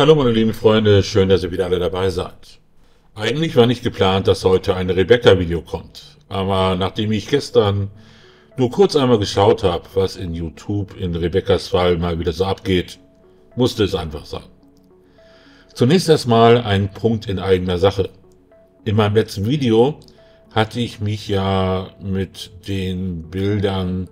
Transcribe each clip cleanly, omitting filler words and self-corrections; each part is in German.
Hallo meine lieben Freunde, schön, dass ihr wieder alle dabei seid. Eigentlich war nicht geplant, dass heute ein Rebecca-Video kommt, aber nachdem ich gestern nur kurz einmal geschaut habe, was in YouTube in Rebeccas Fall mal wieder so abgeht, musste es einfach sein. Zunächst erstmal ein Punkt in eigener Sache. In meinem letzten Video hatte ich mich ja mit den Bildern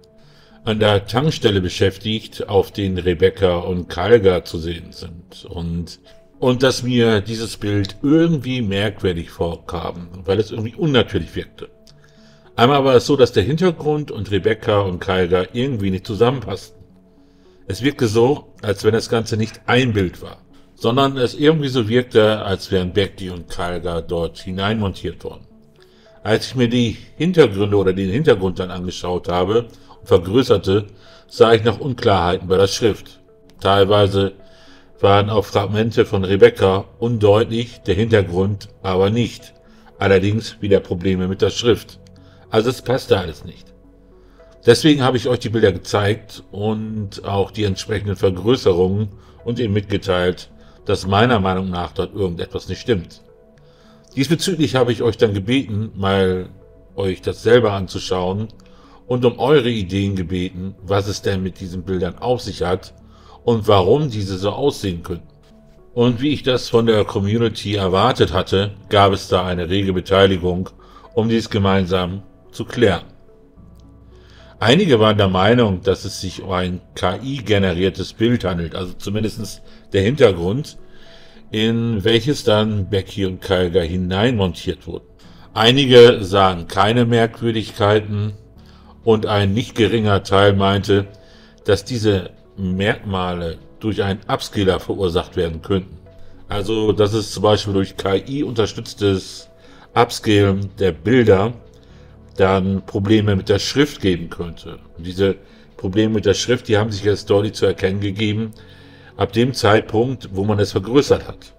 an der Tankstelle beschäftigt, auf denen Rebecca und Kalga zu sehen sind. Und dass mir dieses Bild irgendwie merkwürdig vorkam, weil es irgendwie unnatürlich wirkte. Einmal war es so, dass der Hintergrund und Rebecca und Kalga irgendwie nicht zusammenpassten. Es wirkte so, als wenn das Ganze nicht ein Bild war, sondern es irgendwie so wirkte, als wären Becky und Kalga dort hineinmontiert worden. Als ich mir die Hintergründe oder den Hintergrund dann angeschaut habe und vergrößerte, sah ich noch Unklarheiten bei der Schrift. Teilweise waren auch Fragmente von Rebecca undeutlich, der Hintergrund aber nicht. Allerdings wieder Probleme mit der Schrift. Also es passte alles nicht. Deswegen habe ich euch die Bilder gezeigt und auch die entsprechenden Vergrößerungen und eben mitgeteilt, dass meiner Meinung nach dort irgendetwas nicht stimmt. Diesbezüglich habe ich euch dann gebeten, mal euch das selber anzuschauen und um eure Ideen gebeten, was es denn mit diesen Bildern auf sich hat und warum diese so aussehen könnten. Und wie ich das von der Community erwartet hatte, gab es da eine rege Beteiligung, um dies gemeinsam zu klären. Einige waren der Meinung, dass es sich um ein KI-generiertes Bild handelt, also zumindest der Hintergrund, in welches dann Becky und Kalga hineinmontiert wurden. Einige sahen keine Merkwürdigkeiten und ein nicht geringer Teil meinte, dass diese Merkmale durch einen Upscaler verursacht werden könnten. Also, dass es zum Beispiel durch KI unterstütztes Upscalen der Bilder dann Probleme mit der Schrift geben könnte. Und diese Probleme mit der Schrift, die haben sich erst deutlich zu erkennen gegeben, ab dem Zeitpunkt, wo man es vergrößert hat.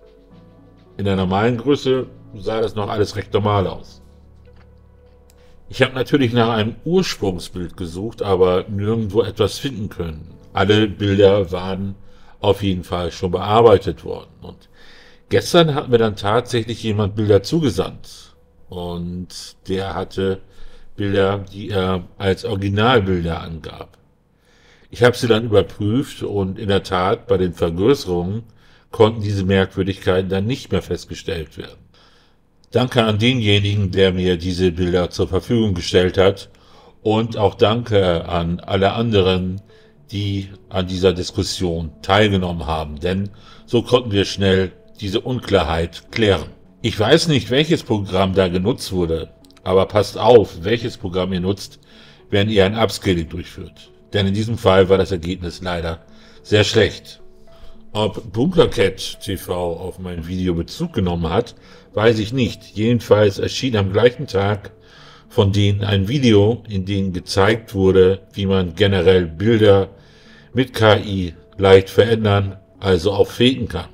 In der normalen Größe sah das noch alles recht normal aus. Ich habe natürlich nach einem Ursprungsbild gesucht, aber nirgendwo etwas finden können. Alle Bilder waren auf jeden Fall schon bearbeitet worden. Und gestern hat mir dann tatsächlich jemand Bilder zugesandt. Und der hatte Bilder, die er als Originalbilder angab. Ich habe sie dann überprüft und in der Tat bei den Vergrößerungen konnten diese Merkwürdigkeiten dann nicht mehr festgestellt werden. Danke an denjenigen, der mir diese Bilder zur Verfügung gestellt hat und auch danke an alle anderen, die an dieser Diskussion teilgenommen haben, denn so konnten wir schnell diese Unklarheit klären. Ich weiß nicht, welches Programm da genutzt wurde, aber passt auf, welches Programm ihr nutzt, wenn ihr ein Upscaling durchführt. Denn in diesem Fall war das Ergebnis leider sehr schlecht. Ob Bunkercat TV auf mein Video Bezug genommen hat, weiß ich nicht. Jedenfalls erschien am gleichen Tag von denen ein Video, in dem gezeigt wurde, wie man generell Bilder mit KI leicht verändern, also auch faken kann.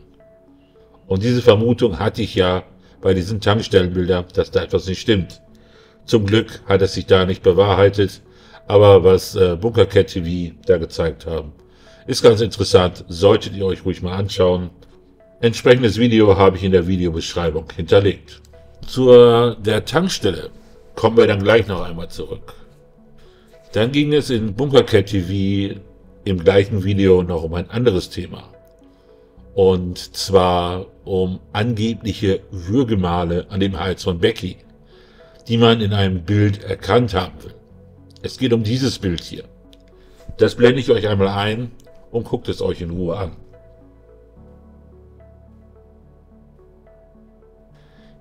Und diese Vermutung hatte ich ja bei diesen Tankstellenbildern, dass da etwas nicht stimmt. Zum Glück hat es sich da nicht bewahrheitet. Aber was Bunkercat TV da gezeigt haben, ist ganz interessant, solltet ihr euch ruhig mal anschauen. Entsprechendes Video habe ich in der Videobeschreibung hinterlegt. Der Tankstelle kommen wir dann gleich noch einmal zurück. Dann ging es in Bunkercat TV im gleichen Video noch um ein anderes Thema. Und zwar um angebliche Würgemale an dem Hals von Becky, die man in einem Bild erkannt haben will. Es geht um dieses Bild hier. Das blende ich euch einmal ein und guckt es euch in Ruhe an.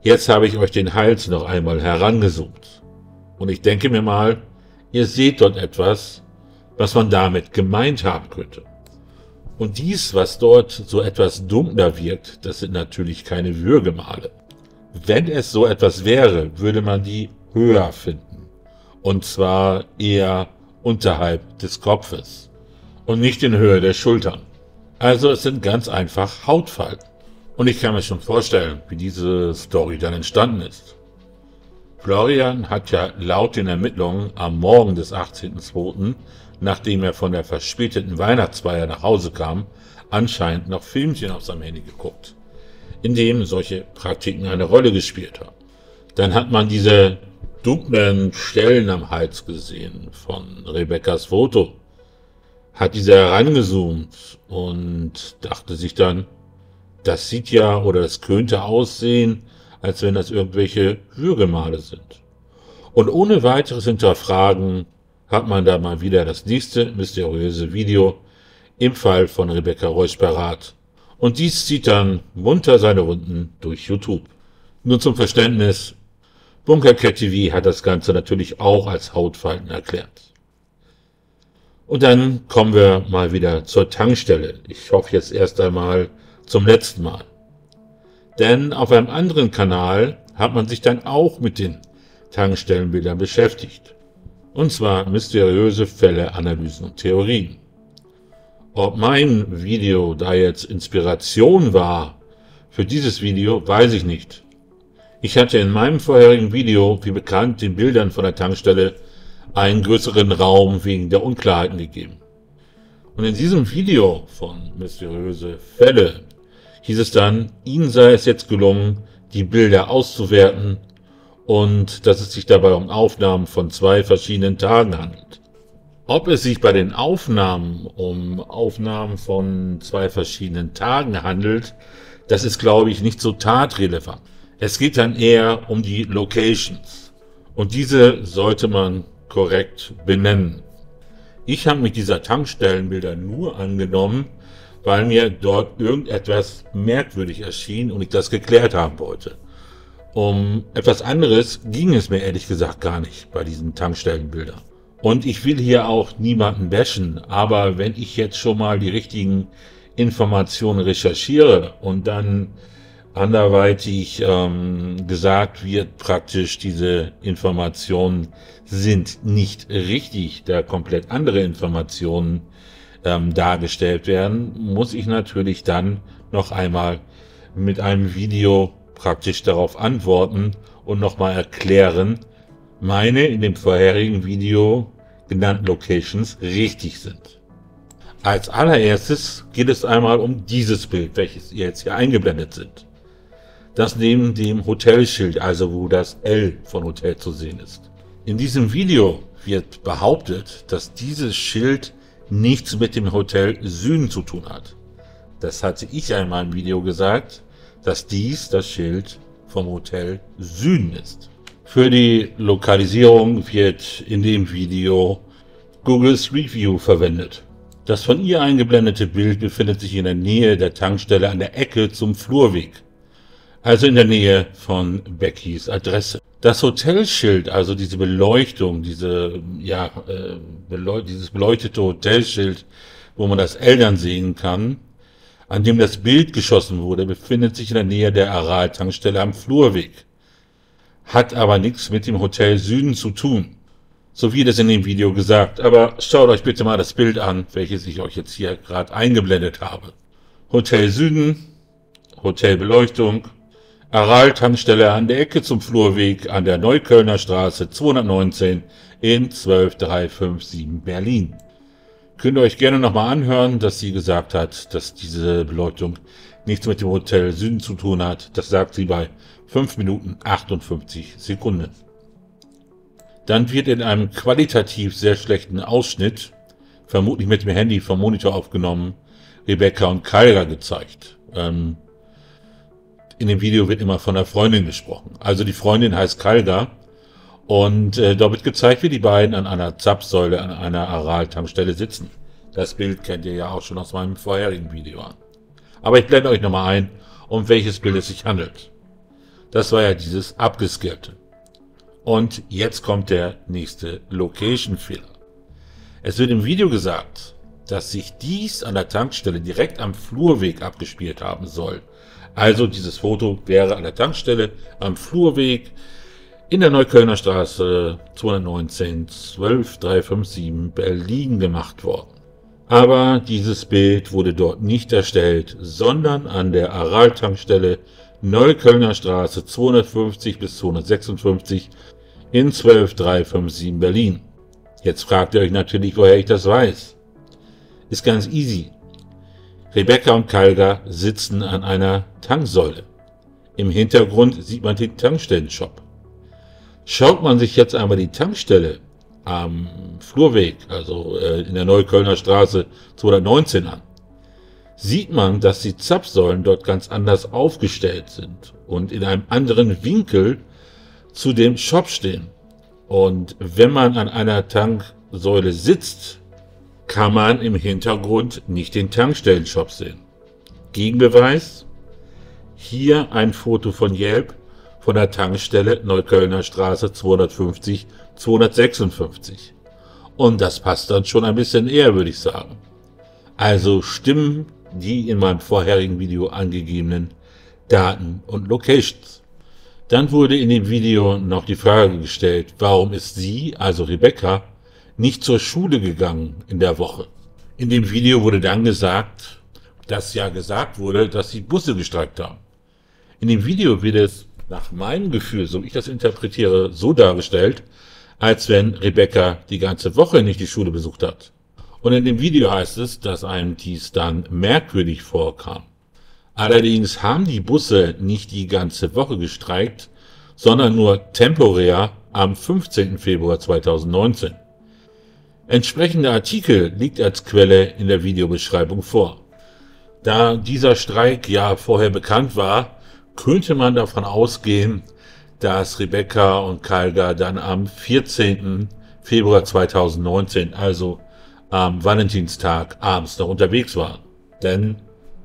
Jetzt habe ich euch den Hals noch einmal herangezoomt. Und ich denke mir mal, ihr seht dort etwas, was man damit gemeint haben könnte. Und dies, was dort so etwas dunkler wirkt, das sind natürlich keine Würgemale. Wenn es so etwas wäre, würde man die höher finden. Und zwar eher unterhalb des Kopfes und nicht in Höhe der Schultern. Also es sind ganz einfach Hautfalten. Und ich kann mir schon vorstellen, wie diese Story dann entstanden ist. Florian hat ja laut den Ermittlungen am Morgen des 18.02., nachdem er von der verspäteten Weihnachtsfeier nach Hause kam, anscheinend noch Filmchen auf seinem Handy geguckt, in dem solche Praktiken eine Rolle gespielt haben. Dann hat man diese dunklen Stellen am Hals gesehen von Rebekkas Foto, hat diese herangezoomt und dachte sich dann, das sieht ja oder das könnte aussehen, als wenn das irgendwelche Würgemale sind. Und ohne weiteres Hinterfragen hat man da mal wieder das nächste mysteriöse Video im Fall von Rebekka Reusch parat. Und dies zieht dann munter seine Runden durch YouTube. Nur zum Verständnis, Bunkercat TV hat das Ganze natürlich auch als Hautfalten erklärt. Und dann kommen wir mal wieder zur Tankstelle. Ich hoffe jetzt erst einmal zum letzten Mal. Denn auf einem anderen Kanal hat man sich dann auch mit den Tankstellenbildern beschäftigt. Und zwar mysteriöse Fälle, Analysen und Theorien. Ob mein Video da jetzt Inspiration war für dieses Video, weiß ich nicht. Ich hatte in meinem vorherigen Video, wie bekannt, den Bildern von der Tankstelle einen größeren Raum wegen der Unklarheiten gegeben. Und in diesem Video von mysteriöse Fälle hieß es dann, ihnen sei es jetzt gelungen, die Bilder auszuwerten und dass es sich dabei um Aufnahmen von 2 verschiedenen Tagen handelt. Ob es sich bei den Aufnahmen um Aufnahmen von 2 verschiedenen Tagen handelt, das ist, glaube ich, nicht so tatrelevant. Es geht dann eher um die Locations und diese sollte man korrekt benennen. Ich habe mich dieser Tankstellenbilder nur angenommen, weil mir dort irgendetwas merkwürdig erschien und ich das geklärt haben wollte. Um etwas anderes ging es mir ehrlich gesagt gar nicht bei diesen Tankstellenbildern. Und ich will hier auch niemanden bashen, aber wenn ich jetzt schon mal die richtigen Informationen recherchiere und dann anderweitig gesagt wird, praktisch diese Informationen sind nicht richtig, da komplett andere Informationen dargestellt werden, muss ich natürlich dann noch einmal mit einem Video praktisch darauf antworten und nochmal erklären, meine in dem vorherigen Video genannten Locations richtig sind. Als allererstes geht es einmal um dieses Bild, welches ihr jetzt hier eingeblendet seht. Das neben dem Hotelschild, also wo das L von Hotel zu sehen ist. In diesem Video wird behauptet, dass dieses Schild nichts mit dem Hotel Süden zu tun hat. Das hatte ich ja in meinem Video gesagt, dass dies das Schild vom Hotel Süden ist. Für die Lokalisierung wird in dem Video Google Street View verwendet. Das von ihr eingeblendete Bild befindet sich in der Nähe der Tankstelle an der Ecke zum Flurweg, also in der Nähe von Beckys Adresse. Das Hotelschild, also diese Beleuchtung, dieses beleuchtete Hotelschild, wo man das L dann sehen kann, an dem das Bild geschossen wurde, befindet sich in der Nähe der Aral-Tankstelle am Flurweg. Hat aber nichts mit dem Hotel Süden zu tun. So wie das in dem Video gesagt. Aber schaut euch bitte mal das Bild an, welches ich euch jetzt hier gerade eingeblendet habe. Hotel Süden, Hotelbeleuchtung, Aral-Tankstelle an der Ecke zum Flurweg an der Neuköllner Straße 219 in 12357 Berlin. Könnt ihr euch gerne nochmal anhören, dass sie gesagt hat, dass diese Beleuchtung nichts mit dem Hotel Süden zu tun hat. Das sagt sie bei 5 Minuten 58 Sekunden. Dann wird in einem qualitativ sehr schlechten Ausschnitt, vermutlich mit dem Handy vom Monitor aufgenommen, Rebekka und Kyra gezeigt. In dem Video wird immer von der Freundin gesprochen. Also die Freundin heißt Kyra und dort wird gezeigt, wie die beiden an einer Zapfsäule an einer Aral-Tankstelle sitzen. Das Bild kennt ihr ja auch schon aus meinem vorherigen Video an. Aber ich blende euch nochmal ein, um welches Bild es sich handelt. Das war ja dieses abgescalte. Und jetzt kommt der nächste Location-Fehler. Es wird im Video gesagt, dass sich dies an der Tankstelle direkt am Flurweg abgespielt haben soll. Also dieses Foto wäre an der Tankstelle am Flurweg in der Neuköllner Straße 219 12357 Berlin gemacht worden. Aber dieses Bild wurde dort nicht erstellt, sondern an der Aral-Tankstelle Neuköllner Straße 250 bis 256 in 12357 Berlin. Jetzt fragt ihr euch natürlich, woher ich das weiß. Ist ganz easy. Rebecca und Kalga sitzen an einer Tanksäule. Im Hintergrund sieht man den Tankstellenshop. Schaut man sich jetzt einmal die Tankstelle am Flurweg, also in der Neuköllner Straße 219 an, sieht man, dass die Zapfsäulen dort ganz anders aufgestellt sind und in einem anderen Winkel zu dem Shop stehen. Und wenn man an einer Tanksäule sitzt, kann man im Hintergrund nicht den Tankstellenshop sehen. Gegenbeweis: hier ein Foto von Yelp von der Tankstelle Neuköllner Straße 250 256. Und das passt dann schon ein bisschen eher, würde ich sagen. Also stimmen die in meinem vorherigen Video angegebenen Daten und Locations. Dann wurde in dem Video noch die Frage gestellt, warum ist sie, also Rebecca, nicht zur Schule gegangen in der Woche. In dem Video wurde dann gesagt, dass ja gesagt wurde, dass sie Busse gestreikt haben. In dem Video wird es nach meinem Gefühl, so wie ich das interpretiere, so dargestellt, als wenn Rebecca die ganze Woche nicht die Schule besucht hat. Und in dem Video heißt es, dass einem dies dann merkwürdig vorkam. Allerdings haben die Busse nicht die ganze Woche gestreikt, sondern nur temporär am 15. Februar 2019. Entsprechender Artikel liegt als Quelle in der Videobeschreibung vor. Da dieser Streik ja vorher bekannt war, könnte man davon ausgehen, dass Rebecca und Kalga dann am 14. Februar 2019, also am Valentinstag, abends noch unterwegs waren. Denn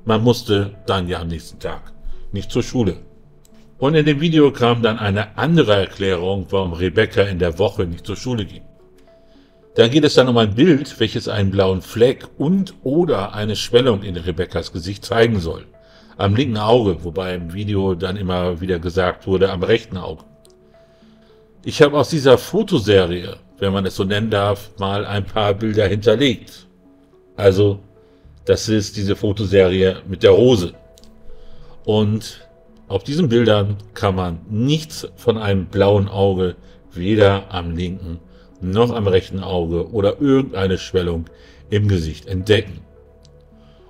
man musste dann ja am nächsten Tag nicht zur Schule. Und in dem Video kam dann eine andere Erklärung, warum Rebecca in der Woche nicht zur Schule ging. Da geht es dann um ein Bild, welches einen blauen Fleck und oder eine Schwellung in Rebeccas Gesicht zeigen soll. Am linken Auge, wobei im Video dann immer wieder gesagt wurde, am rechten Auge. Ich habe aus dieser Fotoserie, wenn man es so nennen darf, mal ein paar Bilder hinterlegt. Also, das ist diese Fotoserie mit der Rose. Und auf diesen Bildern kann man nichts von einem blauen Auge, weder am linken noch am rechten Auge oder irgendeine Schwellung im Gesicht entdecken.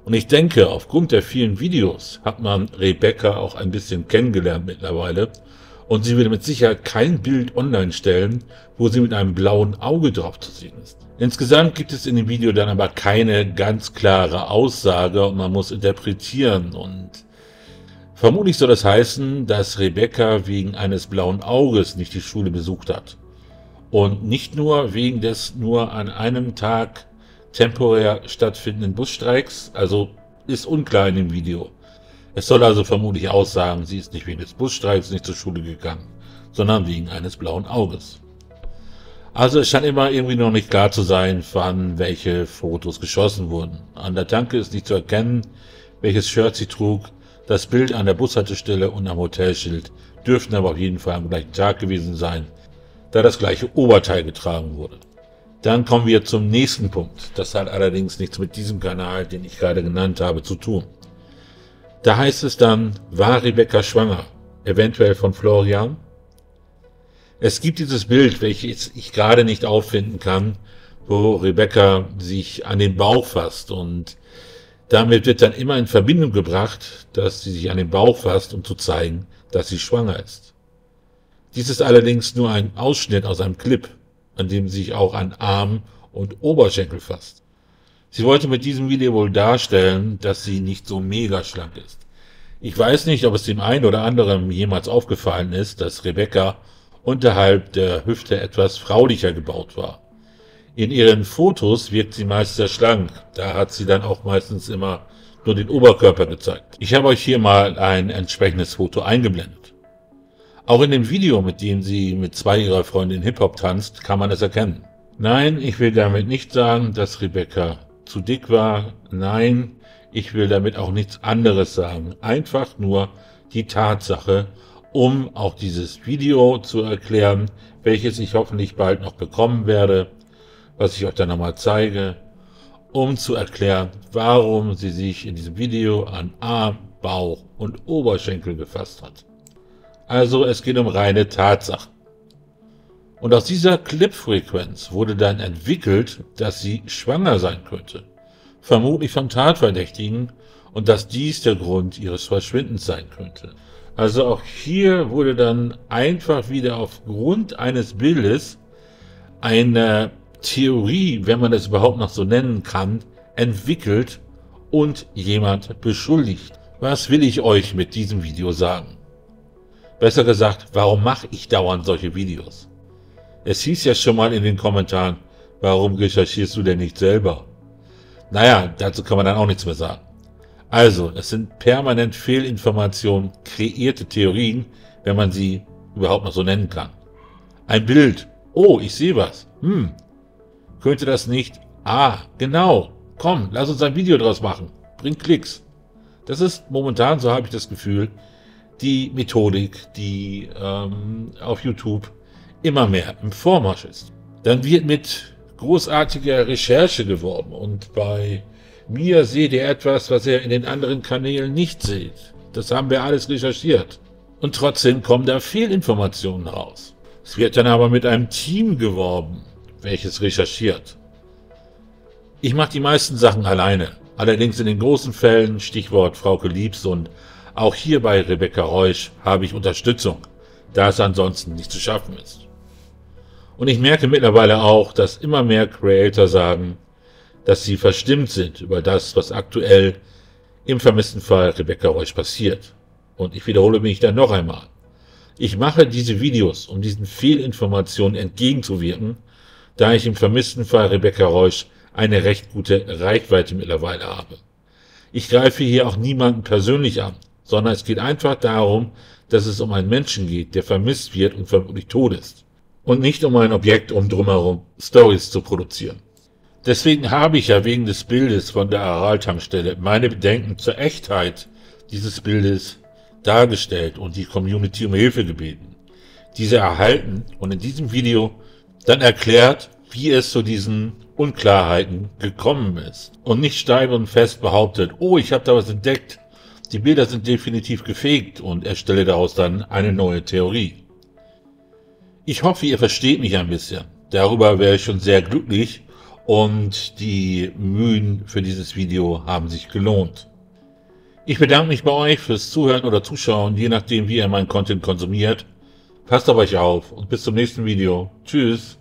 Und ich denke, aufgrund der vielen Videos hat man Rebecca auch ein bisschen kennengelernt mittlerweile und sie wird mit Sicherheit kein Bild online stellen, wo sie mit einem blauen Auge drauf zu sehen ist. Insgesamt gibt es in dem Video dann aber keine ganz klare Aussage und man muss interpretieren, und vermutlich soll das heißen, dass Rebecca wegen eines blauen Auges nicht die Schule besucht hat. Und nicht nur wegen des nur an einem Tag temporär stattfindenden Busstreiks, also ist unklar in dem Video. Es soll also vermutlich aussagen, sie ist nicht wegen des Busstreiks nicht zur Schule gegangen, sondern wegen eines blauen Auges. Also es scheint immer irgendwie noch nicht klar zu sein, wann welche Fotos geschossen wurden. An der Tanke ist nicht zu erkennen, welches Shirt sie trug. Das Bild an der Bushaltestelle und am Hotelschild dürften aber auf jeden Fall am gleichen Tag gewesen sein, da das gleiche Oberteil getragen wurde. Dann kommen wir zum nächsten Punkt. Das hat allerdings nichts mit diesem Kanal, den ich gerade genannt habe, zu tun. Da heißt es dann, war Rebecca schwanger? Eventuell von Florian? Es gibt dieses Bild, welches ich gerade nicht auffinden kann, wo Rebecca sich an den Bauch fasst, und damit wird dann immer in Verbindung gebracht, dass sie sich an den Bauch fasst, um zu zeigen, dass sie schwanger ist. Dies ist allerdings nur ein Ausschnitt aus einem Clip, an dem sie sich auch an Arm und Oberschenkel fasst. Sie wollte mit diesem Video wohl darstellen, dass sie nicht so mega schlank ist. Ich weiß nicht, ob es dem einen oder anderen jemals aufgefallen ist, dass Rebecca unterhalb der Hüfte etwas fraulicher gebaut war. In ihren Fotos wirkt sie meist sehr schlank, da hat sie dann auch meistens immer nur den Oberkörper gezeigt. Ich habe euch hier mal ein entsprechendes Foto eingeblendet. Auch in dem Video, mit dem sie mit zwei ihrer Freundinnen Hip-Hop tanzt, kann man es erkennen. Nein, ich will damit nicht sagen, dass Rebecca zu dick war. Nein, ich will damit auch nichts anderes sagen. Einfach nur die Tatsache, um auch dieses Video zu erklären, welches ich hoffentlich bald noch bekommen werde, was ich euch dann nochmal zeige, um zu erklären, warum sie sich in diesem Video an Arm, Bauch und Oberschenkel gefasst hat. Also es geht um reine Tatsachen. Und aus dieser Clipfrequenz wurde dann entwickelt, dass sie schwanger sein könnte. vermutlich vom Tatverdächtigen, und dass dies der Grund ihres Verschwindens sein könnte. Also auch hier wurde dann einfach wieder aufgrund eines Bildes eine Theorie, wenn man das überhaupt noch so nennen kann, entwickelt und jemand beschuldigt. Was will ich euch mit diesem Video sagen? Besser gesagt, warum mache ich dauernd solche Videos? Es hieß ja schon mal in den Kommentaren, warum recherchierst du denn nicht selber? Naja, dazu kann man dann auch nichts mehr sagen. Also, es sind permanent Fehlinformationen, kreierte Theorien, wenn man sie überhaupt noch so nennen kann. Ein Bild. Oh, ich sehe was. Könnte das nicht? Ah, genau. Komm, lass uns ein Video draus machen. Bringt Klicks. Das ist momentan, so habe ich das Gefühl, die Methodik, die auf YouTube immer mehr im Vormarsch ist. Dann wird mit großartiger Recherche geworben und bei mir seht ihr etwas, was ihr in den anderen Kanälen nicht seht. Das haben wir alles recherchiert. Und trotzdem kommen da Fehlinformationen raus. Es wird dann aber mit einem Team geworben, welches recherchiert. Ich mache die meisten Sachen alleine. Allerdings in den großen Fällen, Stichwort Frauke Liebs und auch hier bei Rebecca Reusch, habe ich Unterstützung, da es ansonsten nicht zu schaffen ist. Und ich merke mittlerweile auch, dass immer mehr Creator sagen, dass sie verstimmt sind über das, was aktuell im vermissten Fall Rebecca Reusch passiert. Und ich wiederhole mich dann noch einmal. Ich mache diese Videos, um diesen Fehlinformationen entgegenzuwirken, da ich im vermissten Fall Rebecca Reusch eine recht gute Reichweite mittlerweile habe. Ich greife hier auch niemanden persönlich an, sondern es geht einfach darum, dass es um einen Menschen geht, der vermisst wird und vermutlich tot ist. Und nicht um ein Objekt, um drumherum Stories zu produzieren. Deswegen habe ich ja wegen des Bildes von der Aral-Tankstelle meine Bedenken zur Echtheit dieses Bildes dargestellt und die Community um Hilfe gebeten. Diese erhalten und in diesem Video dann erklärt, wie es zu diesen Unklarheiten gekommen ist. Und nicht steif und fest behauptet, oh, ich habe da was entdeckt, die Bilder sind definitiv gefaked und erstelle daraus dann eine neue Theorie. Ich hoffe, ihr versteht mich ein bisschen. Darüber wäre ich schon sehr glücklich und die Mühen für dieses Video haben sich gelohnt. Ich bedanke mich bei euch fürs Zuhören oder Zuschauen, je nachdem wie ihr meinen Content konsumiert. Passt auf euch auf und bis zum nächsten Video. Tschüss.